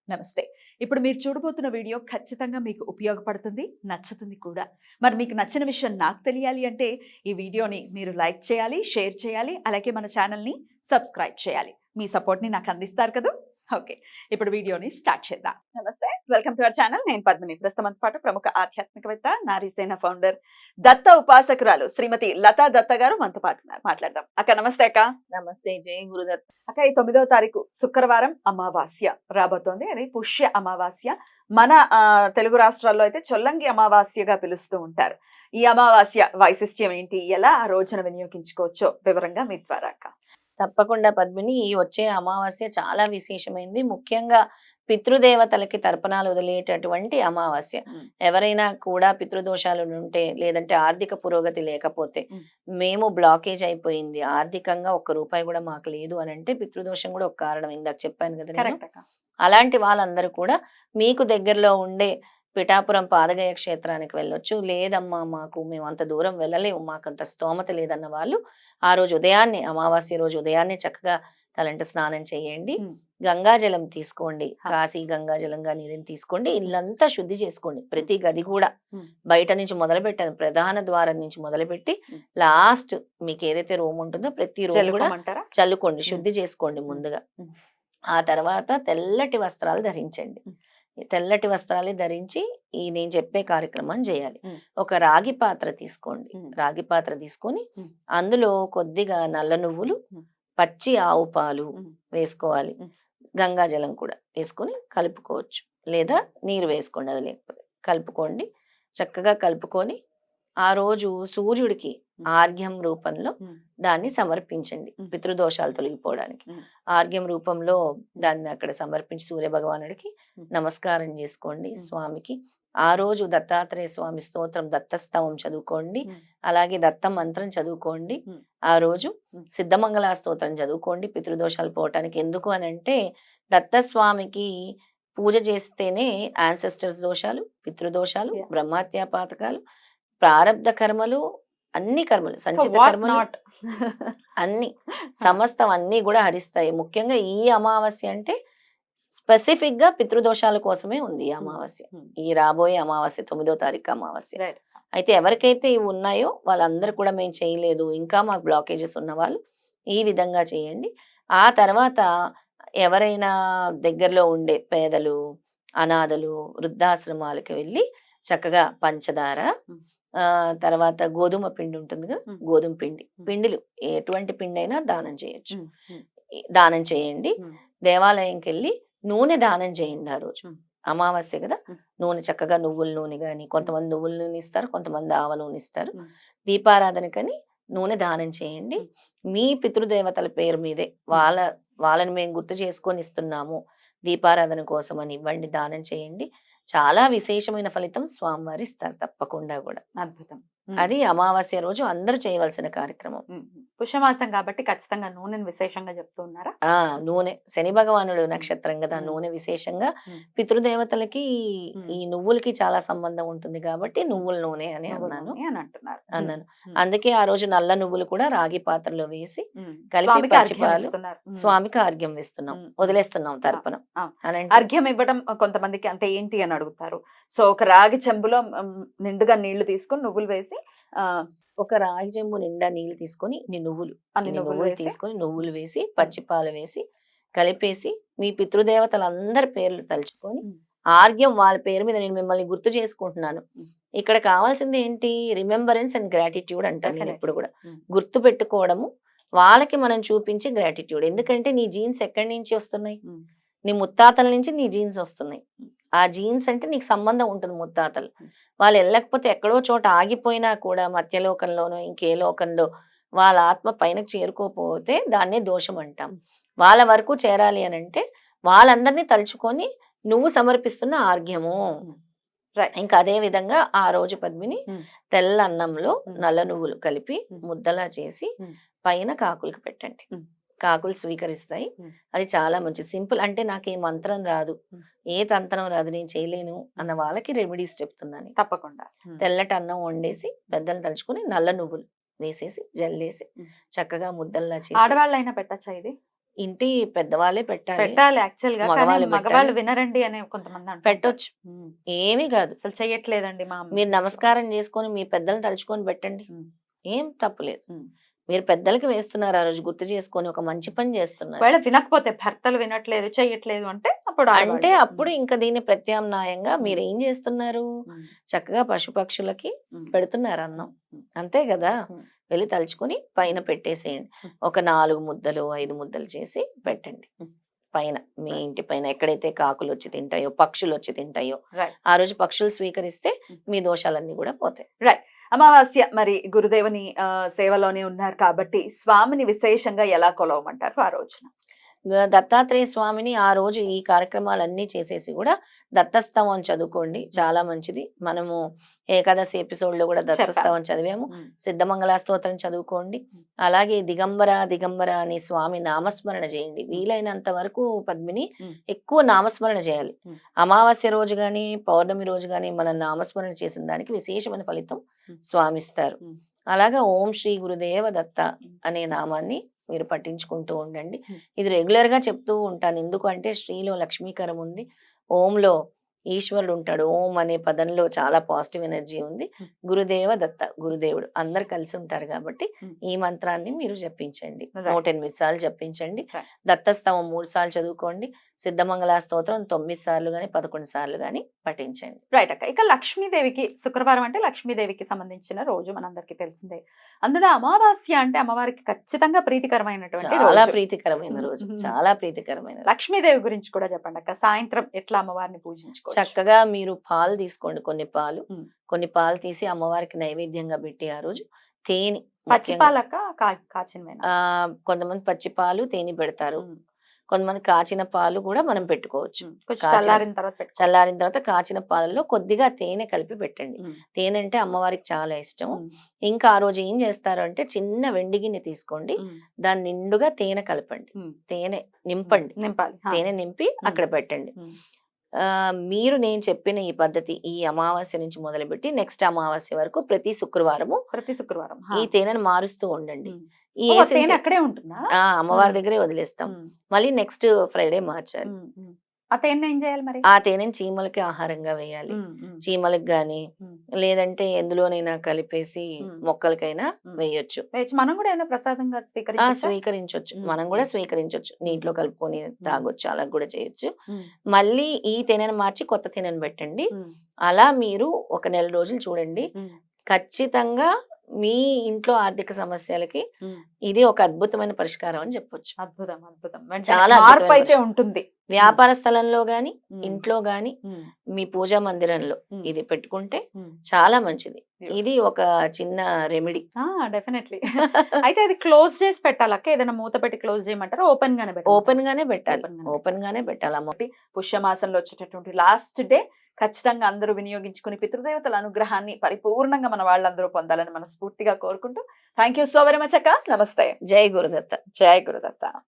నమస్తే. ఇప్పుడు మీరు చూడబోతున్న వీడియో ఖచ్చితంగా మీకు ఉపయోగపడుతుంది, నచ్చుతుంది కూడా. మరి మీకు నచ్చిన విషయం నాకు తెలియాలి అంటే ఈ వీడియోని మీరు లైక్ చేయాలి, షేర్ చేయాలి, అలాగే మన ఛానల్‌ని సబ్స్క్రైబ్ చేయాలి. మీ సపోర్ట్‌ని నాకు అందిస్తారు కదూ! ఓకే. ఇప్పుడు వీడియోని స్టార్ట్ చేద్దాం. నమస్తే. Welcome to our channel. నేను పద్మిని. ప్రస్తుతంతో పాటు ప్రముఖ ఆధ్యాత్మికవేత్త, నారీసేన ఫౌండర్, దత్త ఉపాసకురాలు శ్రీమతి లతా దత్త గారు మనతో పాటు ఉన్నారు. మాట్లాడదాం. అక్క నమస్తే అక్క. నమస్తే. జై గురుదత్. అక్క ఈ 9వ తారీఖు శుక్రవారం అమావాస్య రాబోతోంది. అది పుష్య అమావాస్య. మన తెలుగు రాష్ట్రాల్లో అయితే చొల్లంగి అమావాస్యగా పిలుస్తూ ఉంటారు. ఈ అమావాస్య వైశిష్ట్యం ఏంటి? ఎలా ఆ రోజున వినియోగించుకోవచ్చో వివరంగా మీ ద్వారా అక్క. తప్పకుండా పద్మిని. ఈ వచ్చే అమావాస్య చాలా విశేషమైంది. ముఖ్యంగా పితృదేవతలకి తర్పణాలు వదిలేటటువంటి అమావాస్య. ఎవరైనా కూడా పితృదోషాలు ఉంటే, లేదంటే ఆర్థిక పురోగతి లేకపోతే, మేము బ్లాకేజ్ అయిపోయింది, ఆర్థికంగా ఒక్క రూపాయి కూడా మాకు లేదు అని అంటే పితృదోషం కూడా ఒక కారణం. ఇందాక చెప్పాను కదా నేను. అలాంటి వాళ్ళందరూ కూడా మీకు దగ్గరలో ఉండే పిఠాపురం పాదగయ క్షేత్రానికి వెళ్ళొచ్చు. లేదమ్మా మేము అంత దూరం వెళ్ళలేము, మాకంత స్తోమత లేదన్న వాళ్ళు ఆ రోజు ఉదయాన్నే, అమావాస్య రోజు ఉదయాన్నే చక్కగా తలంట స్నానం చేయండి. గంగాజలం తీసుకోండి. కాశీ గంగాజలంగా నీరుని తీసుకోండి. ఇల్లంతా శుద్ధి చేసుకోండి. ప్రతి గది కూడా బయట నుంచి మొదలు పెట్టాను, ప్రధాన ద్వారం నుంచి మొదలుపెట్టి లాస్ట్ మీకు ఏదైతే రూమ్ ఉంటుందో ప్రతి రూమ్ కూడా చల్లుకోండి, శుద్ధి చేసుకోండి ముందుగా. ఆ తర్వాత తెల్లటి వస్త్రాలు ధరించండి. తెల్లటి వస్త్రాలు ధరించి ఈ నేను చెప్పే కార్యక్రమం చేయాలి. ఒక రాగి పాత్ర తీసుకోండి. రాగి పాత్ర తీసుకొని అందులో కొద్దిగా నల్ల నువ్వులు, పచ్చి ఆవు పాలు వేసుకోవాలి. గంగాజలం కూడా వేసుకొని కలుపుకోవచ్చు, లేదా నీరు వేసుకోండి. అది లేకపోతే కలుపుకోండి. చక్కగా కలుపుకొని ఆ రోజు సూర్యుడికి ఆర్ఘ్యం రూపంలో దాన్ని సమర్పించండి, పితృదోషాలు తొలగిపోవడానికి. ఆర్ఘ్యం రూపంలో దాన్ని అక్కడ సమర్పించి సూర్య భగవానుడికి నమస్కారం చేసుకోండి. స్వామికి ఆ రోజు దత్తాత్రేయ స్వామి స్తోత్రం, దత్తస్తవం చదువుకోండి. అలాగే దత్త మంత్రం చదువుకోండి. ఆ రోజు సిద్ధమంగళ స్తోత్రం చదువుకోండి పితృదోషాలు పోవటానికి. ఎందుకు అని అంటే దత్తస్వామికి పూజ చేస్తేనే యాన్సెస్టర్స్ దోషాలు, పితృదోషాలు, బ్రహ్మత్యా పాతకాలు, ప్రారబ్ధ కర్మలు, అన్ని కర్మలు, సంచిత కర్మలు అన్ని సమస్తం అన్ని కూడా హరిస్తాయి. ముఖ్యంగా ఈ అమావాస్య అంటే స్పెసిఫిక్ గా పితృదోషాల కోసమే ఉంది ఈ అమావాస్య. ఈ రాబోయే అమావాస్య 9వ తారీఖు అమావాస్య. అయితే ఎవరికైతే ఇవి ఉన్నాయో వాళ్ళందరూ కూడా మేము చేయలేదు, ఇంకా మాకు బ్లాకేజెస్ ఉన్న వాళ్ళు ఈ విధంగా చేయండి. ఆ తర్వాత ఎవరైనా దగ్గరలో ఉండే పేదలు, అనాథలు, వృద్ధాశ్రమాలకు వెళ్ళి చక్కగా పంచదార, తర్వాత గోధుమ పిండి ఉంటుంది కదా, గోధుమ పిండిలు ఎటువంటి పిండి అయినా దానం చేయొచ్చు. దానం చేయండి. దేవాలయంకి వెళ్ళి నూనె దానం చేయండి. ఆ రోజు అమావాస్య కదా, నూనె చక్కగా నువ్వుల నూనె కానీ, కొంతమంది నువ్వుల నూనె ఇస్తారు, కొంతమంది ఆవ నూనె ఇస్తారు. దీపారాధనకని నూనె దానం చేయండి. మీ పితృదేవతల పేరు మీదే వాళ్ళని మేము గుర్తు చేసుకొని ఇస్తున్నాము, దీపారాధన కోసం అని ఇవ్వండి, దానం చేయండి. చాలా విశేషమైన ఫలితం స్వామివారి ఇస్తారు తప్పకుండా కూడా. అద్భుతం. అది అమావాస్య రోజు అందరూ చేయవలసిన కార్యక్రమం. పుష్యమాసం కాబట్టి ఖచ్చితంగా నూనెను విశేషంగా చెప్తున్నారా? నూనె శని భగవానుడు నక్షత్రం కదా, నూనె విశేషంగా పితృదేవతలకి ఈ నువ్వులకి చాలా సంబంధం ఉంటుంది కాబట్టి నువ్వుల నూనె అని అన్నాను. అందుకే ఆ రోజు నల్ల నువ్వులు కూడా రాగి పాత్రలో వేసి కలిపి పచ్చిపాలు స్వామికి అర్ఘ్యం వేస్తున్నాం, వదిలేస్తున్నాం తర్పణం. అర్ఘ్యం ఇవ్వడం కొంతమందికి అంటే ఏంటి అని అడుగుతారు. సో ఒక రాగి చెంబులో నిండుగా నీళ్లు తీసుకొని నువ్వులు వేసి, ఒక రాగి చెంబు నిండా నీళ్లు తీసుకొని నువ్వులు తీసుకొని నువ్వులు వేసి పచ్చిపాలు వేసి కలిపేసి మీ పితృదేవతలందరి పేర్లు తలుచుకొని ఆర్ఘ్యం వాళ్ళ పేరు మీద నేను మిమ్మల్ని గుర్తు చేసుకుంటున్నాను. ఇక్కడ కావాల్సింది ఏంటి? రిమెంబరెన్స్ అండ్ గ్రాటిట్యూడ్ అంటాను నేను ఎప్పుడు కూడా. గుర్తు పెట్టుకోవడము, వాళ్ళకి మనం చూపించే గ్రాటిట్యూడ్. ఎందుకంటే నీ జీన్స్ ఎక్కడి నుంచి వస్తున్నాయి? నీ ముత్తాతల నుంచి నీ జీన్స్ వస్తున్నాయి. ఆ జీన్స్ అంటే నీకు సంబంధం ఉంటుంది ముత్తాతలు. వాళ్ళు వెళ్ళకపోతే ఎక్కడో చోట ఆగిపోయినా కూడా మధ్యలోకంలోనో ఇంకే లోకంలో వాళ్ళ ఆత్మ పైనకు చేరుకోకపోతే దాన్నే దోషం అంటాం. వాళ్ళ వరకు చేరాలి అని అంటే వాళ్ళందరినీ తలుచుకొని నువ్వు సమర్పిస్తున్న ఆర్ఘ్యము. ఇంకా అదే విధంగా ఆ రోజు పద్మిని తెల్ల అన్నంలో నల్ల నువ్వులు కలిపి ముద్దలా చేసి పైన కాకులకు పెట్టండి. కాకులు స్వీకరిస్తాయి. అది చాలా మంచి సింపుల్. అంటే నాకు ఏ మంత్రం రాదు, ఏ తంత్రం రాదు, నేను చేయలేను అన్న వాళ్ళకి రెమెడీస్ చెప్తున్నాను. తప్పకుండా తెల్లటి అన్నం వండేసి పెద్దలు తలుచుకుని నల్ల నువ్వులు వేసేసి జల్లేసి చక్కగా ముద్దల్లా చేసి. ఆడవాళ్ళైనా పెట్టచ్చా ఇది? ఇంటి పెద్దవాళ్ళే పెట్టాలి. పెట్టాలి యాక్చువల్ గా, కానీ మగవాళ్ళు మగవాళ్ళు పెట్టాలి. వినరండి అని కొంతమంది అంటారు. పెట్టొచ్చు. ఏమీ కాదు. అసలు చెయ్యట్లేదండి మా అమ్మ. మీరు నమస్కారం చేసుకొని మీ పెద్దల్ని తలుచుకొని పెట్టండి. ఉమ్. ఏం తప్పులేదు. ఉమ్. మీరు పెద్దలకి వేస్తున్నారు, ఆ రోజు గుర్తు చేసుకొని ఒక మంచి పని చేస్తున్నారు. ఒకవేళ వినకపోతే భర్తలు వినట్లేదు చెయ్యట్లేదు అంటే అప్పుడు అంటే ఆడవాళ్ళు. అప్పుడు ఇంకా దీన్ని ప్రత్యామ్నాయంగా మీరు ఏం చేస్తున్నారు, ఉమ్. చక్కగా పశుపక్షులకి ఉమ్. పెడుతున్నారు అన్నం. ఉమ్. అంతే కదా. ఉమ్. వెళ్ళి తలుచుకొని పైన పెట్టేసేయండి. ఒక 4 ముద్దలు 5 ముద్దలు చేసి పెట్టండి పైన. మీ ఇంటి పైన ఎక్కడైతే కాకులు వచ్చి తింటాయో, పక్షులు వచ్చి తింటాయో, రైట్. ఆ రోజు పక్షులు స్వీకరిస్తే మీ దోషాలన్నీ కూడా పోతాయి. అమావాస్య మరి గురుదేవుని సేవలోనే ఉన్నారు కాబట్టి స్వామిని విశేషంగా ఎలా కొలవమంటారు ఆ రోజున? దత్తాత్రేయ స్వామిని ఆ రోజు ఈ కార్యక్రమాలన్నీ చేసేసి కూడా దత్తస్తవం చదువుకోండి, చాలా మంచిది. మనము ఏకాదశి ఎపిసోడ్ లో కూడా దత్తస్తవం చదివాము. సిద్ధమంగళ స్తోత్రం చదువుకోండి. అలాగే దిగంబర దిగంబర అని స్వామి నామస్మరణ చేయండి. వీలైనంత వరకు పద్మిని ఎక్కువ నామస్మరణ చేయాలి. అమావాస్య రోజు గాని పౌర్ణమి రోజు గాని మనం నామస్మరణ చేసిన దానికి విశేషమైన ఫలితం స్వామిస్తారు. అలాగా ఓం శ్రీ గురుదేవ దత్త అనే నామాన్ని మీరు పట్టించుకుంటూ ఉండండి. ఇది రెగ్యులర్ గా చెప్తూ ఉంటాను. ఎందుకు అంటే శ్రీలో లక్ష్మీకరం ఉంది, ఓంలో ఈశ్వరుడు ఉంటాడు. ఓం అనే పదంలో చాలా పాజిటివ్ ఎనర్జీ ఉంది. గురుదేవ దత్త, గురుదేవుడు అందరు కలిసి ఉంటారు కాబట్టి ఈ మంత్రాన్ని మీరు జపించండి. 108 సార్లు జపించండి. దత్తస్తవం 3 సార్లు చదువుకోండి. సిద్ధమంగళ స్తోత్రం 9 సార్లు గాని 11 సార్లు గాని పఠించండి. రైట్ అక్క. ఇక లక్ష్మీదేవికి శుక్రవారం అంటే లక్ష్మీదేవికి సంబంధించిన రోజు మనందరికీ తెలిసిందే. అందులో అమావాస్య అంటే అమ్మవారికి ఖచ్చితంగా ప్రీతికరమైనటువంటి చాలా రోజు. ప్రీతికరమైన రోజు, చాలా ప్రీతికరమైన రోజు. లక్ష్మీదేవి గురించి కూడా చెప్పండి అక్క. సాయంత్రం ఎట్లా అమ్మవారిని పూజించుకోవచ్చు? చక్కగా మీరు పాలు తీసుకోండి, కొన్ని పాలు తీసి అమ్మవారికి నైవేద్యంగా పెట్టి ఆ రోజు తేనె, పచ్చిపాలక కాచినవేనా? కొంతమంది పచ్చి పాలు తేనె పెడతారు, కొంతమంది కాచిన పాలు కూడా మనం పెట్టుకోవచ్చు. చల్లారిన తర్వాత చల్లారిన తర్వాత కాచిన పాలలో కొద్దిగా తేనె కలిపి పెట్టండి. తేనె అంటే అమ్మవారికి చాలా ఇష్టం. ఇంకా ఆ రోజు ఏం చేస్తారు అంటే చిన్న వెండి గిన్నె తీసుకోండి, దాని నిండుగా తేనె కలపండి, తేనె నింపండి, తేనె నింపి అక్కడ పెట్టండి. మీరు నేను చెప్పిన ఈ పద్ధతి ఈ అమావాస్య నుంచి మొదలుపెట్టి నెక్స్ట్ అమావాస్య వరకు ప్రతి శుక్రవారం ఈ తేనెను మారుస్తూ ఉండండి. ఈ అక్కడే ఉంటుందా? అమ్మవారి దగ్గరే వదిలేస్తాం. మళ్ళీ నెక్స్ట్ ఫ్రైడే మార్చాలి. ఆ తేనె ఏం చేయాలి మరి? ఆ తేనెని చీమలకి ఆహారంగా వేయాలి. చీమలకు గాని లేదంటే ఎందులోనైనా కలిపేసి మొక్కలకైనా వేయొచ్చు. మనం కూడా ఏదైనా ప్రసాదంగా స్వీకరించొచ్చు. మనం కూడా స్వీకరించొచ్చు. నీటిలో కలుపుకొని తాగొచ్చు, అలా కూడా చేయొచ్చు. మళ్ళీ ఈ తేనెను మార్చి కొత్త తేనెను పెట్టండి. అలా మీరు ఒక 1 నెల రోజులు చూడండి. ఖచ్చితంగా మీ ఇంట్లో ఆర్థిక సమస్యలకి ఇది ఒక అద్భుతమైన పరిష్కారం అని చెప్పొచ్చు. అద్భుతం, అద్భుతం. చాలా మార్పు అయితే ఉంటుంది. వ్యాపార స్థలంలో గాని ఇంట్లో గాని మీ పూజా మందిరంలో ఇది పెట్టుకుంటే చాలా మంచిది. ఇది ఒక చిన్న రెమెడీ. డెఫినెట్లీ. అయితే అది క్లోజ్ చేసి పెట్టాలక్క? ఏదైనా మూత పెట్టి క్లోజ్ చేయమంటారా? ఓపెన్ గానే పెట్టాలి? ఓపెన్ గానే పెట్టాలి. అమ్మ పుష్యమాసంలో వచ్చేటటువంటి లాస్ట్ డే ఖచ్చితంగా అందరూ వినియోగించుకుని పితృదేవతల అనుగ్రహాన్ని పరిపూర్ణంగా మన వాళ్ళందరూ పొందాలని మనస్ఫూర్తిగా కోరుకుంటూ thank you so very much అక్క. నమస్తే. జై గురుదత్త. జై గురుదత్త.